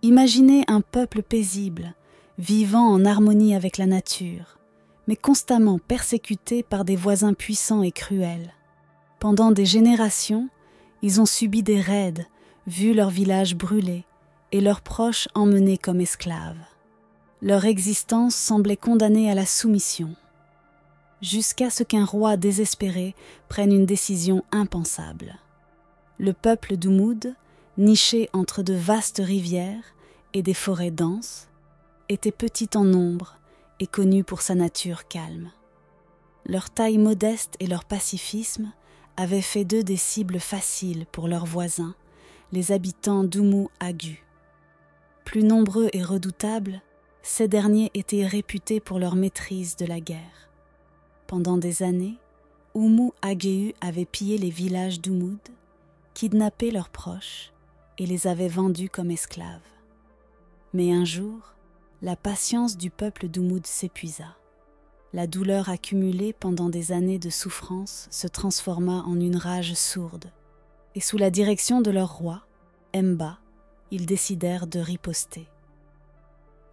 Imaginez un peuple paisible, vivant en harmonie avec la nature, mais constamment persécuté par des voisins puissants et cruels. Pendant des générations, ils ont subi des raids, vu leur village brûler et leurs proches emmenés comme esclaves. Leur existence semblait condamnée à la soumission, jusqu'à ce qu'un roi désespéré prenne une décision impensable. Le peuple d'Umud, niché entre de vastes rivières et des forêts denses, était petit en nombre et connu pour sa nature calme. Leur taille modeste et leur pacifisme avaient fait d'eux des cibles faciles pour leurs voisins, les habitants d'Umu-Agu. Plus nombreux et redoutables, ces derniers étaient réputés pour leur maîtrise de la guerre. Pendant des années, Umu-Ageu avait pillé les villages d'Umud, kidnappé leurs proches et les avait vendus comme esclaves. Mais un jour, la patience du peuple d'Umud s'épuisa. La douleur accumulée pendant des années de souffrance se transforma en une rage sourde, et sous la direction de leur roi, Mba, ils décidèrent de riposter.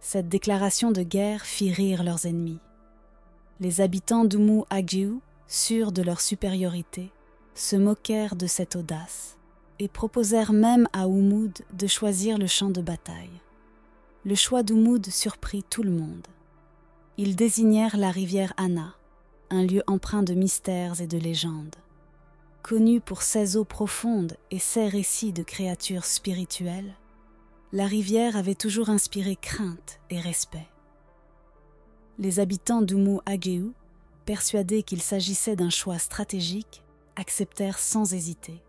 Cette déclaration de guerre fit rire leurs ennemis. Les habitants d'Umu-Ageu, sûrs de leur supériorité, se moquèrent de cette audace et proposèrent même à Umud de choisir le champ de bataille. Le choix d'Umud surprit tout le monde. Ils désignèrent la rivière Anna, un lieu empreint de mystères et de légendes. Connue pour ses eaux profondes et ses récits de créatures spirituelles, la rivière avait toujours inspiré crainte et respect. Les habitants d'Umu-Ageu, persuadés qu'il s'agissait d'un choix stratégique, acceptèrent sans hésiter.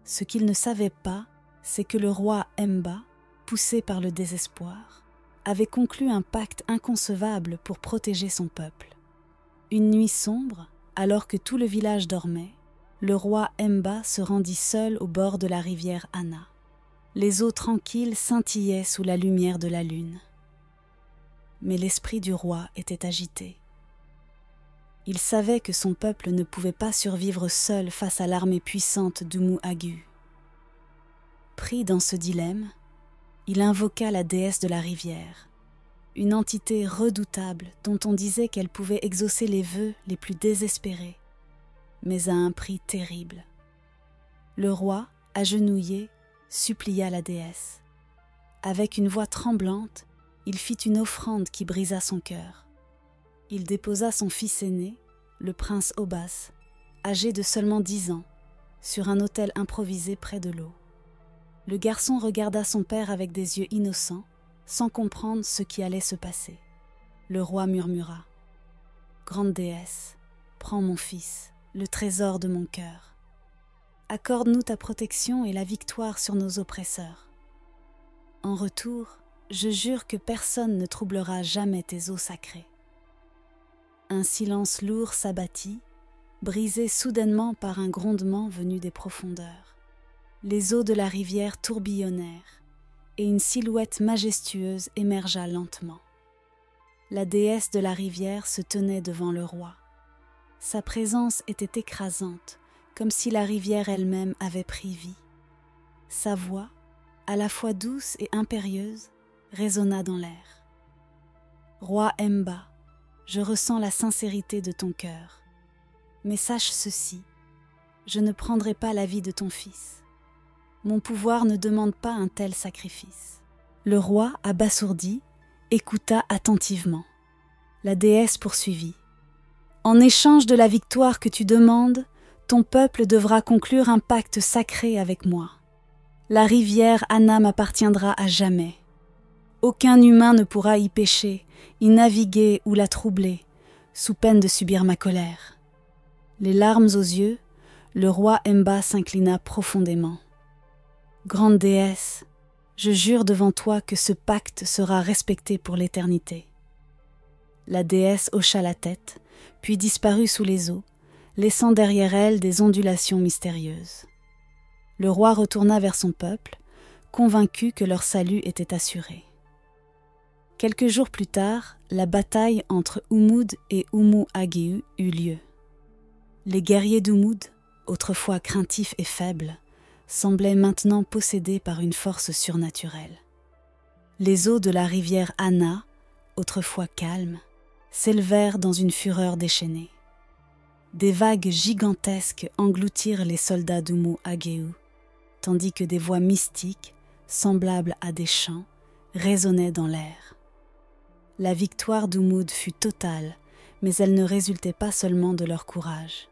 Ce qu'ils ne savaient pas, c'est que le roi Mba, poussé par le désespoir, avait conclu un pacte inconcevable pour protéger son peuple. Une nuit sombre, alors que tout le village dormait, le roi Mba se rendit seul au bord de la rivière Anna. Les eaux tranquilles scintillaient sous la lumière de la lune. Mais l'esprit du roi était agité. Il savait que son peuple ne pouvait pas survivre seul face à l'armée puissante d'Umu-Ageu. Pris dans ce dilemme, il invoqua la déesse de la rivière, une entité redoutable dont on disait qu'elle pouvait exaucer les vœux les plus désespérés, mais à un prix terrible. Le roi, agenouillé, supplia la déesse. Avec une voix tremblante, il fit une offrande qui brisa son cœur. Il déposa son fils aîné, le prince Obas, âgé de seulement 10 ans, sur un autel improvisé près de l'eau. Le garçon regarda son père avec des yeux innocents, sans comprendre ce qui allait se passer. Le roi murmura : « Grande déesse, prends mon fils, le trésor de mon cœur. Accorde-nous ta protection et la victoire sur nos oppresseurs. En retour, je jure que personne ne troublera jamais tes eaux sacrées. » Un silence lourd s'abattit, brisé soudainement par un grondement venu des profondeurs. Les eaux de la rivière tourbillonnèrent, et une silhouette majestueuse émergea lentement. La déesse de la rivière se tenait devant le roi. Sa présence était écrasante, comme si la rivière elle-même avait pris vie. Sa voix, à la fois douce et impérieuse, résonna dans l'air. « Roi Mba, je ressens la sincérité de ton cœur. Mais sache ceci, je ne prendrai pas la vie de ton fils. Mon pouvoir ne demande pas un tel sacrifice. » Le roi, abasourdi, écouta attentivement. La déesse poursuivit. « En échange de la victoire que tu demandes, ton peuple devra conclure un pacte sacré avec moi. La rivière Anna m'appartiendra à jamais. Aucun humain ne pourra y pêcher, y naviguer ou la troubler, sous peine de subir ma colère. » Les larmes aux yeux, le roi Mba s'inclina profondément. « Grande déesse, je jure devant toi que ce pacte sera respecté pour l'éternité. » La déesse hocha la tête, puis disparut sous les eaux, laissant derrière elle des ondulations mystérieuses. Le roi retourna vers son peuple, convaincu que leur salut était assuré. Quelques jours plus tard, la bataille entre Umud et Umu-Ageu eut lieu. Les guerriers d'Umud, autrefois craintifs et faibles, semblaient maintenant possédés par une force surnaturelle. Les eaux de la rivière Anna, autrefois calmes, s'élevèrent dans une fureur déchaînée. Des vagues gigantesques engloutirent les soldats d'Umu-Ageu, tandis que des voix mystiques, semblables à des chants, résonnaient dans l'air. La victoire d'Umud fut totale, mais elle ne résultait pas seulement de leur courage.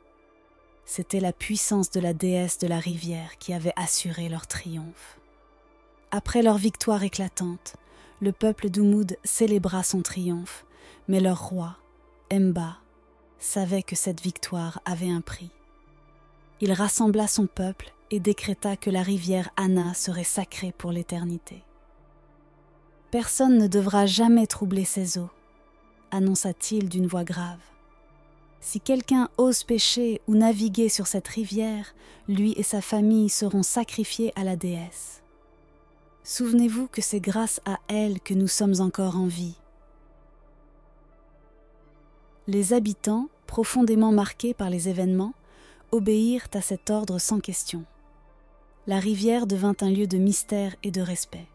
C'était la puissance de la déesse de la rivière qui avait assuré leur triomphe. Après leur victoire éclatante, le peuple d'Umud célébra son triomphe, mais leur roi, Mba, savait que cette victoire avait un prix. Il rassembla son peuple et décréta que la rivière Anna serait sacrée pour l'éternité. « Personne ne devra jamais troubler ces eaux, annonça-t-il d'une voix grave. Si quelqu'un ose pêcher ou naviguer sur cette rivière, lui et sa famille seront sacrifiés à la déesse. Souvenez-vous que c'est grâce à elle que nous sommes encore en vie. » Les habitants, profondément marqués par les événements, obéirent à cet ordre sans question. La rivière devint un lieu de mystère et de respect.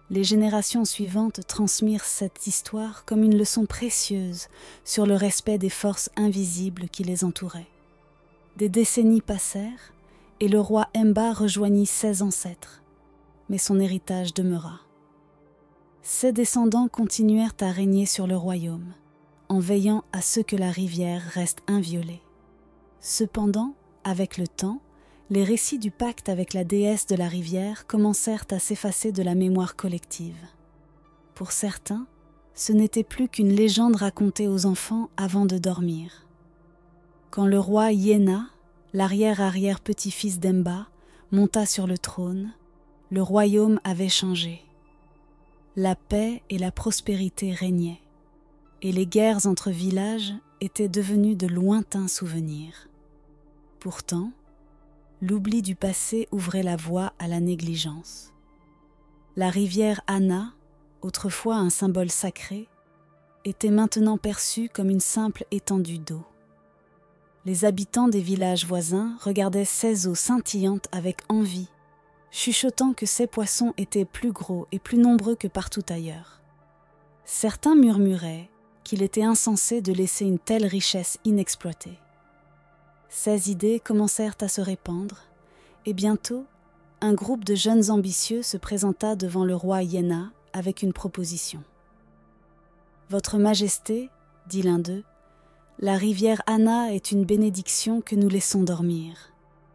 Les générations suivantes transmirent cette histoire comme une leçon précieuse sur le respect des forces invisibles qui les entouraient. Des décennies passèrent et le roi Mba rejoignit ses ancêtres, mais son héritage demeura. Ses descendants continuèrent à régner sur le royaume, en veillant à ce que la rivière reste inviolée. Cependant, avec le temps, les récits du pacte avec la déesse de la rivière commencèrent à s'effacer de la mémoire collective. Pour certains, ce n'était plus qu'une légende racontée aux enfants avant de dormir. Quand le roi Yéna, l'arrière-arrière-petit-fils d'Emba, monta sur le trône, le royaume avait changé. La paix et la prospérité régnaient, et les guerres entre villages étaient devenues de lointains souvenirs. Pourtant, l'oubli du passé ouvrait la voie à la négligence. La rivière Anna, autrefois un symbole sacré, était maintenant perçue comme une simple étendue d'eau. Les habitants des villages voisins regardaient ces eaux scintillantes avec envie, chuchotant que ces poissons étaient plus gros et plus nombreux que partout ailleurs. Certains murmuraient qu'il était insensé de laisser une telle richesse inexploitée. Ces idées commencèrent à se répandre, et bientôt, un groupe de jeunes ambitieux se présenta devant le roi Yéna avec une proposition. « Votre Majesté, dit l'un d'eux, la rivière Anna est une bénédiction que nous laissons dormir.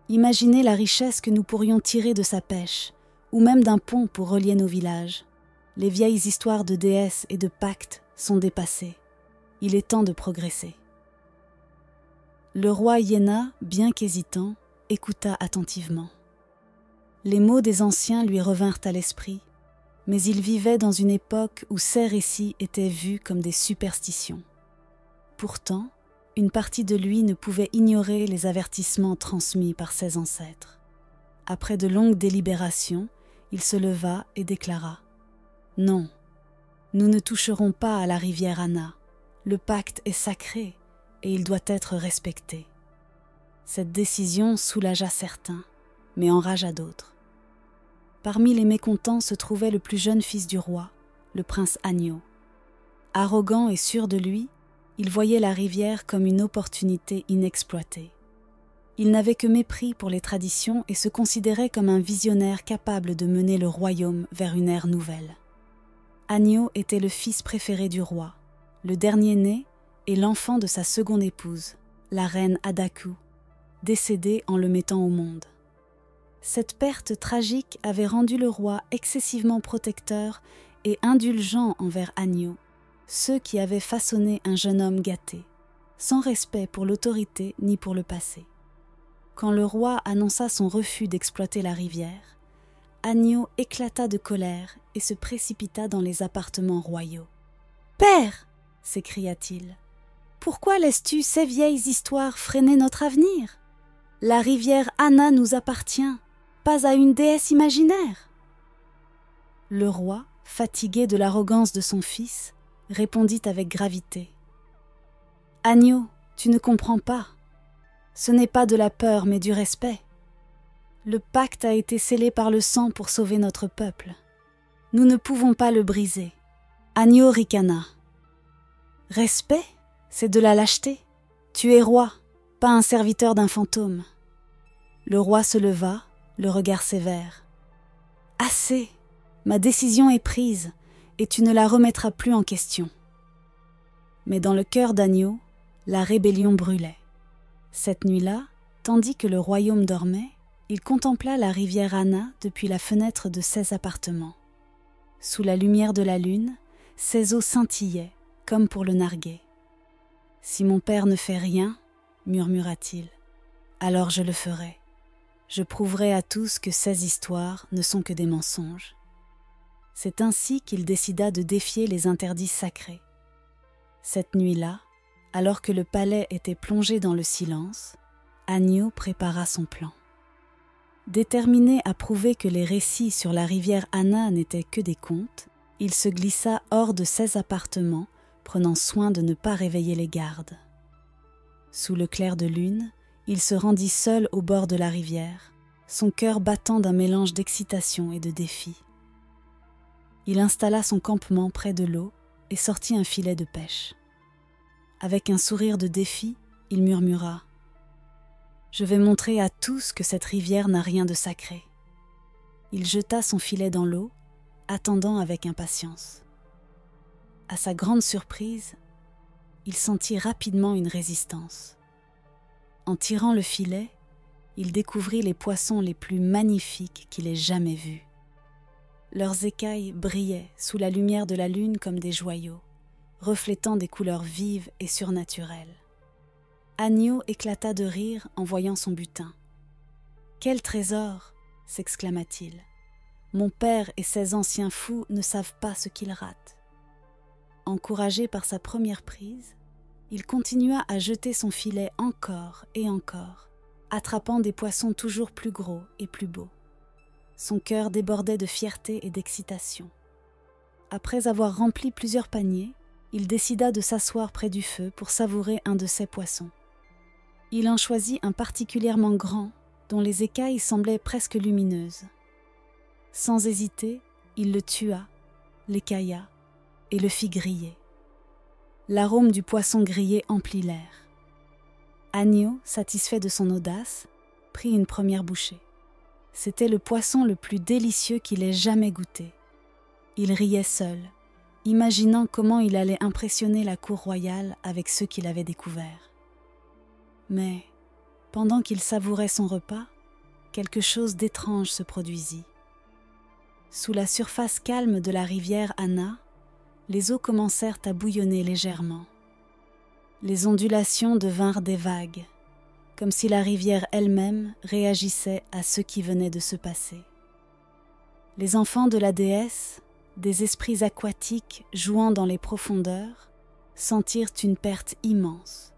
Imaginez la richesse que nous pourrions tirer de sa pêche, ou même d'un pont pour relier nos villages. Les vieilles histoires de déesses et de pactes sont dépassées. Il est temps de progresser. » Le roi Yéna, bien qu'hésitant, écouta attentivement. Les mots des anciens lui revinrent à l'esprit, mais il vivait dans une époque où ces récits étaient vus comme des superstitions. Pourtant, une partie de lui ne pouvait ignorer les avertissements transmis par ses ancêtres. Après de longues délibérations, il se leva et déclara « Non, nous ne toucherons pas à la rivière Anna. Le pacte est sacré et il doit être respecté. » Cette décision soulagea certains, mais enragea d'autres. Parmi les mécontents se trouvait le plus jeune fils du roi, le prince Agno. Arrogant et sûr de lui, il voyait la rivière comme une opportunité inexploitée. Il n'avait que mépris pour les traditions et se considérait comme un visionnaire capable de mener le royaume vers une ère nouvelle. Agno était le fils préféré du roi, le dernier né et l'enfant de sa seconde épouse, la reine Adaku, décédée en le mettant au monde. Cette perte tragique avait rendu le roi excessivement protecteur et indulgent envers Agno, ceux qui avaient façonné un jeune homme gâté, sans respect pour l'autorité ni pour le passé. Quand le roi annonça son refus d'exploiter la rivière, Agno éclata de colère et se précipita dans les appartements royaux. « Père !» s'écria-t-il. « Pourquoi laisses-tu ces vieilles histoires freiner notre avenir ? La rivière Anna nous appartient, pas à une déesse imaginaire. » Le roi, fatigué de l'arrogance de son fils, répondit avec gravité. « Agno, tu ne comprends pas. Ce n'est pas de la peur mais du respect. Le pacte a été scellé par le sang pour sauver notre peuple. Nous ne pouvons pas le briser. Agno ricana. Respect, c'est de la lâcheté. Tu es roi, pas un serviteur d'un fantôme. Le roi se leva, le regard sévère. Assez, ma décision est prise, et tu ne la remettras plus en question. Mais dans le cœur d'Agno, la rébellion brûlait. Cette nuit-là, tandis que le royaume dormait, il contempla la rivière Anna depuis la fenêtre de 16 appartements. Sous la lumière de la lune, ses eaux scintillaient, comme pour le narguer. « Si mon père ne fait rien, murmura-t-il, alors je le ferai. Je prouverai à tous que ces histoires ne sont que des mensonges. » C'est ainsi qu'il décida de défier les interdits sacrés. Cette nuit-là, alors que le palais était plongé dans le silence, Agno prépara son plan. Déterminé à prouver que les récits sur la rivière Anna n'étaient que des contes, il se glissa hors de 16 appartements, prenant soin de ne pas réveiller les gardes. Sous le clair de lune, il se rendit seul au bord de la rivière, son cœur battant d'un mélange d'excitation et de défi. Il installa son campement près de l'eau et sortit un filet de pêche. Avec un sourire de défi, il murmura « Je vais montrer à tous que cette rivière n'a rien de sacré. » Il jeta son filet dans l'eau, attendant avec impatience. À sa grande surprise, il sentit rapidement une résistance. En tirant le filet, il découvrit les poissons les plus magnifiques qu'il ait jamais vus. Leurs écailles brillaient sous la lumière de la lune comme des joyaux, reflétant des couleurs vives et surnaturelles. Agno éclata de rire en voyant son butin. « Quel trésor !» s'exclama-t-il. « Mon père et ses anciens fous ne savent pas ce qu'ils ratent. » Encouragé par sa première prise, il continua à jeter son filet encore et encore, attrapant des poissons toujours plus gros et plus beaux. Son cœur débordait de fierté et d'excitation. Après avoir rempli plusieurs paniers, il décida de s'asseoir près du feu pour savourer un de ces poissons. Il en choisit un particulièrement grand, dont les écailles semblaient presque lumineuses. Sans hésiter, il le tua, l'écailla et le fit griller. L'arôme du poisson grillé emplit l'air. Agno, satisfait de son audace, prit une première bouchée. C'était le poisson le plus délicieux qu'il ait jamais goûté. Il riait seul, imaginant comment il allait impressionner la cour royale avec ceux qu'il avait découverts. Mais, pendant qu'il savourait son repas, quelque chose d'étrange se produisit. Sous la surface calme de la rivière Anna, les eaux commencèrent à bouillonner légèrement. Les ondulations devinrent des vagues, comme si la rivière elle-même réagissait à ce qui venait de se passer. Les enfants de la déesse, des esprits aquatiques jouant dans les profondeurs, sentirent une perte immense.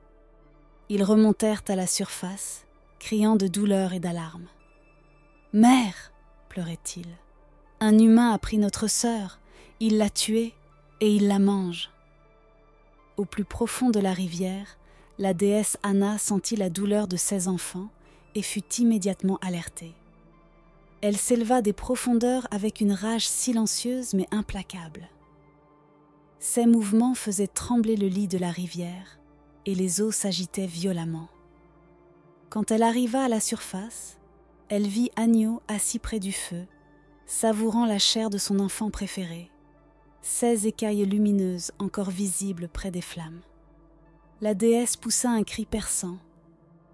Ils remontèrent à la surface, criant de douleur et d'alarme. « Mère !» pleurait-il. « Un humain a pris notre sœur, il l'a tuée et il la mange. » Au plus profond de la rivière, la déesse Anna sentit la douleur de ses enfants et fut immédiatement alertée. Elle s'éleva des profondeurs avec une rage silencieuse mais implacable. Ses mouvements faisaient trembler le lit de la rivière et les eaux s'agitaient violemment. Quand elle arriva à la surface, elle vit Agno assis près du feu, savourant la chair de son enfant préféré, 16 écailles lumineuses encore visibles près des flammes. La déesse poussa un cri perçant,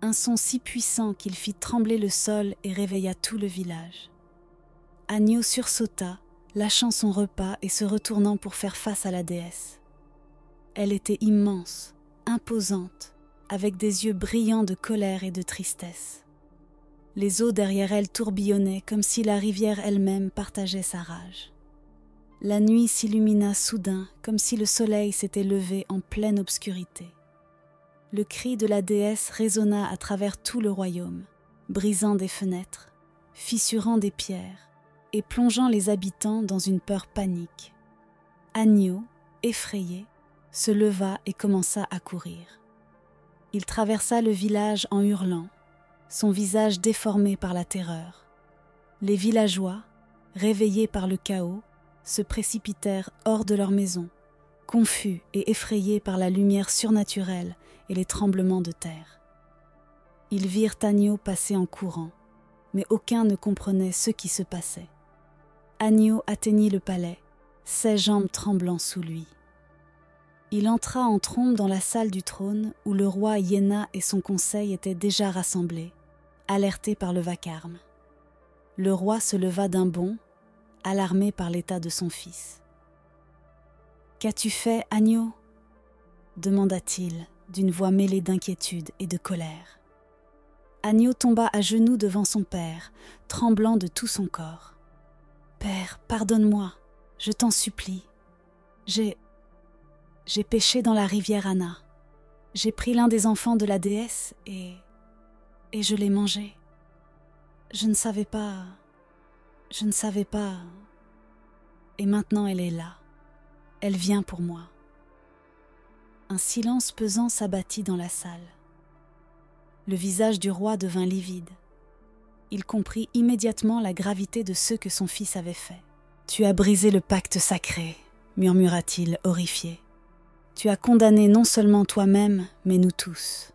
un son si puissant qu'il fit trembler le sol et réveilla tout le village. Agno sursauta, lâchant son repas et se retournant pour faire face à la déesse. Elle était immense, imposante, avec des yeux brillants de colère et de tristesse. Les eaux derrière elle tourbillonnaient comme si la rivière elle-même partageait sa rage. La nuit s'illumina soudain comme si le soleil s'était levé en pleine obscurité. Le cri de la déesse résonna à travers tout le royaume, brisant des fenêtres, fissurant des pierres et plongeant les habitants dans une peur panique. Agno, effrayé, se leva et commença à courir. Il traversa le village en hurlant, son visage déformé par la terreur. Les villageois, réveillés par le chaos, se précipitèrent hors de leur maison, confus et effrayés par la lumière surnaturelle et les tremblements de terre. Ils virent Agneau passer en courant, mais aucun ne comprenait ce qui se passait. Agneau atteignit le palais, ses jambes tremblant sous lui. Il entra en trombe dans la salle du trône où le roi Iéna et son conseil étaient déjà rassemblés, alertés par le vacarme. Le roi se leva d'un bond, alarmé par l'état de son fils. « Qu'as-tu fait, Agneau » demanda-t-il d'une voix mêlée d'inquiétude et de colère. Agneau tomba à genoux devant son père, tremblant de tout son corps. « Père, pardonne-moi, je t'en supplie. J'ai péché dans la rivière Anna. J'ai pris l'un des enfants de la déesse et je l'ai mangé. Je ne savais pas. Et maintenant elle est là. Elle vient pour moi. » Un silence pesant s'abattit dans la salle. Le visage du roi devint livide. Il comprit immédiatement la gravité de ce que son fils avait fait. « Tu as brisé le pacte sacré, » murmura-t-il horrifié. « Tu as condamné non seulement toi-même, mais nous tous. »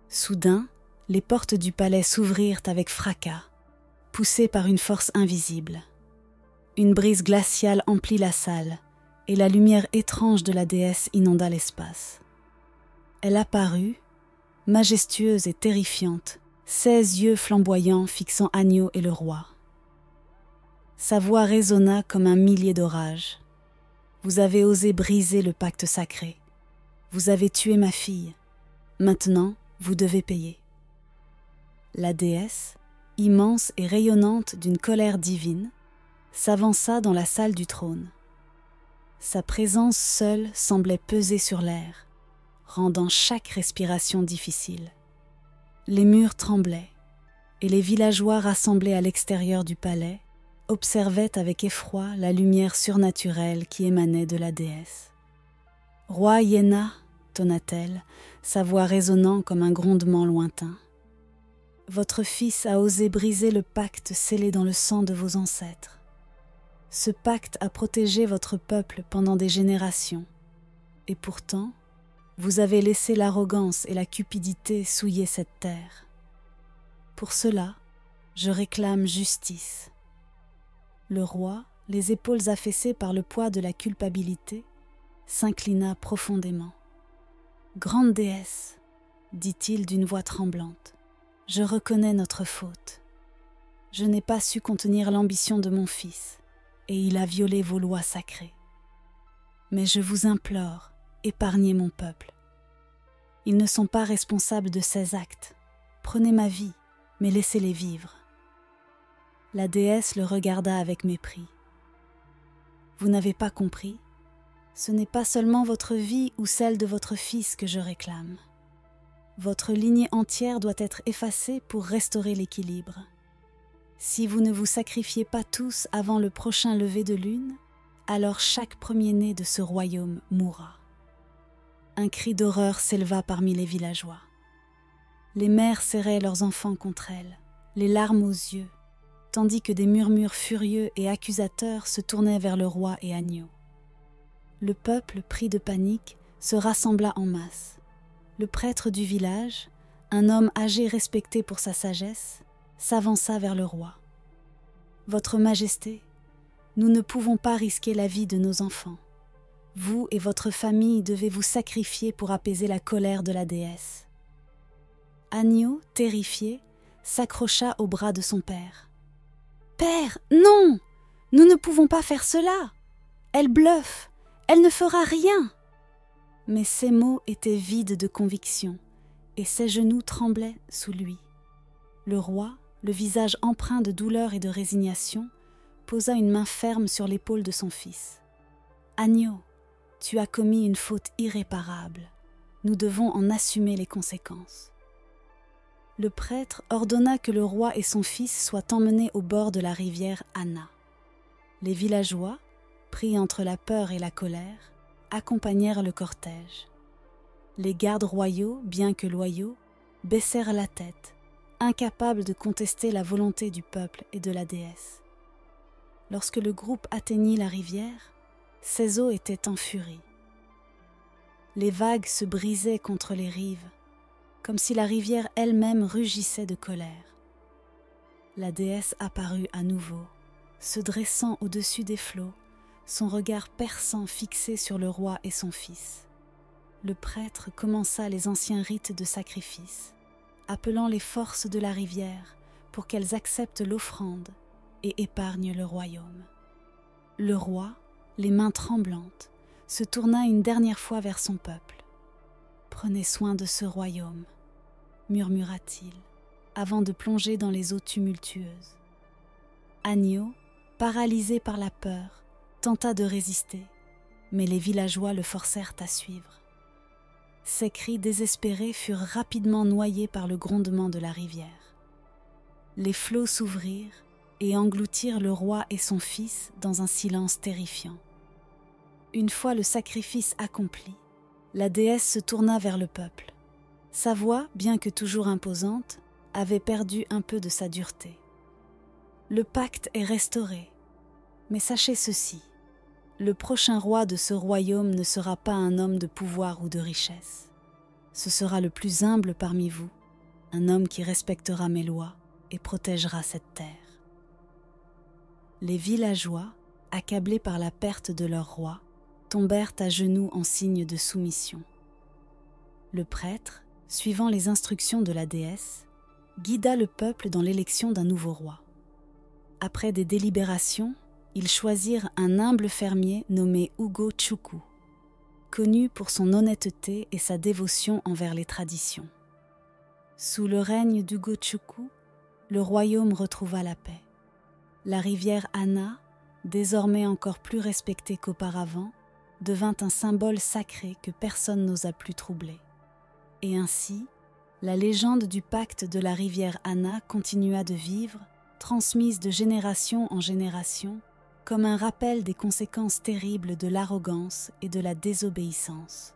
Soudain, les portes du palais s'ouvrirent avec fracas, poussées par une force invisible. Une brise glaciale emplit la salle, et la lumière étrange de la déesse inonda l'espace. Elle apparut, majestueuse et terrifiante, 16 yeux flamboyants fixant Agneau et le roi. Sa voix résonna comme un millier d'orages. « Vous avez osé briser le pacte sacré. Vous avez tué ma fille. Maintenant, vous devez payer. » La déesse, immense et rayonnante d'une colère divine, s'avança dans la salle du trône. Sa présence seule semblait peser sur l'air, rendant chaque respiration difficile. Les murs tremblaient, et les villageois rassemblés à l'extérieur du palais observaient avec effroi la lumière surnaturelle qui émanait de la déesse. « Roi Iéna » tonna-t-elle, sa voix résonnant comme un grondement lointain. « Votre fils a osé briser le pacte scellé dans le sang de vos ancêtres. Ce pacte a protégé votre peuple pendant des générations, et pourtant, vous avez laissé l'arrogance et la cupidité souiller cette terre. Pour cela, je réclame justice. » Le roi, les épaules affaissées par le poids de la culpabilité, s'inclina profondément. « Grande déesse, » dit-il d'une voix tremblante, « je reconnais notre faute. Je n'ai pas su contenir l'ambition de mon fils, et il a violé vos lois sacrées. Mais je vous implore, épargnez mon peuple. Ils ne sont pas responsables de ces actes. Prenez ma vie, mais laissez-les vivre. » La déesse le regarda avec mépris. « Vous n'avez pas compris ? Ce n'est pas seulement votre vie ou celle de votre fils que je réclame. Votre lignée entière doit être effacée pour restaurer l'équilibre. Si vous ne vous sacrifiez pas tous avant le prochain lever de lune, alors chaque premier-né de ce royaume mourra. » Un cri d'horreur s'éleva parmi les villageois. Les mères serraient leurs enfants contre elles, les larmes aux yeux, tandis que des murmures furieux et accusateurs se tournaient vers le roi et Agneau. Le peuple, pris de panique, se rassembla en masse. Le prêtre du village, un homme âgé respecté pour sa sagesse, s'avança vers le roi. « Votre Majesté, nous ne pouvons pas risquer la vie de nos enfants. Vous et votre famille devez vous sacrifier pour apaiser la colère de la déesse. » Agneau, terrifié, s'accrocha au bras de son père. « Père, non! Nous ne pouvons pas faire cela! Elle bluffe! Elle ne fera rien !» Mais ces mots étaient vides de conviction, et ses genoux tremblaient sous lui. Le roi, le visage empreint de douleur et de résignation, posa une main ferme sur l'épaule de son fils. « Agneau, tu as commis une faute irréparable. Nous devons en assumer les conséquences. » Le prêtre ordonna que le roi et son fils soient emmenés au bord de la rivière Anna. Les villageois, pris entre la peur et la colère, accompagnèrent le cortège. Les gardes royaux, bien que loyaux, baissèrent la tête, incapables de contester la volonté du peuple et de la déesse. Lorsque le groupe atteignit la rivière, ses eaux étaient en furie. Les vagues se brisaient contre les rives, comme si la rivière elle-même rugissait de colère. La déesse apparut à nouveau, se dressant au-dessus des flots, son regard perçant fixé sur le roi et son fils. Le prêtre commença les anciens rites de sacrifice, appelant les forces de la rivière pour qu'elles acceptent l'offrande et épargnent le royaume. Le roi, les mains tremblantes, se tourna une dernière fois vers son peuple. « Prenez soin de ce royaume », murmura-t-il, avant de plonger dans les eaux tumultueuses. Agneau, paralysé par la peur, tenta de résister, mais les villageois le forcèrent à suivre. Ses cris désespérés furent rapidement noyés par le grondement de la rivière. Les flots s'ouvrirent et engloutirent le roi et son fils dans un silence terrifiant. Une fois le sacrifice accompli, la déesse se tourna vers le peuple. Sa voix, bien que toujours imposante, avait perdu un peu de sa dureté. « Le pacte est restauré, mais sachez ceci, le prochain roi de ce royaume ne sera pas un homme de pouvoir ou de richesse. Ce sera le plus humble parmi vous, un homme qui respectera mes lois et protégera cette terre. » Les villageois, accablés par la perte de leur roi, tombèrent à genoux en signe de soumission. Le prêtre, suivant les instructions de la déesse, guida le peuple dans l'élection d'un nouveau roi. Après des délibérations, ils choisirent un humble fermier nommé Ugo Chukwu, connu pour son honnêteté et sa dévotion envers les traditions. Sous le règne d'Ugo Chukwu, le royaume retrouva la paix. La rivière Anna, désormais encore plus respectée qu'auparavant, devint un symbole sacré que personne n'osa plus troubler. Et ainsi, la légende du pacte de la rivière Anna continua de vivre, transmise de génération en génération, comme un rappel des conséquences terribles de l'arrogance et de la désobéissance.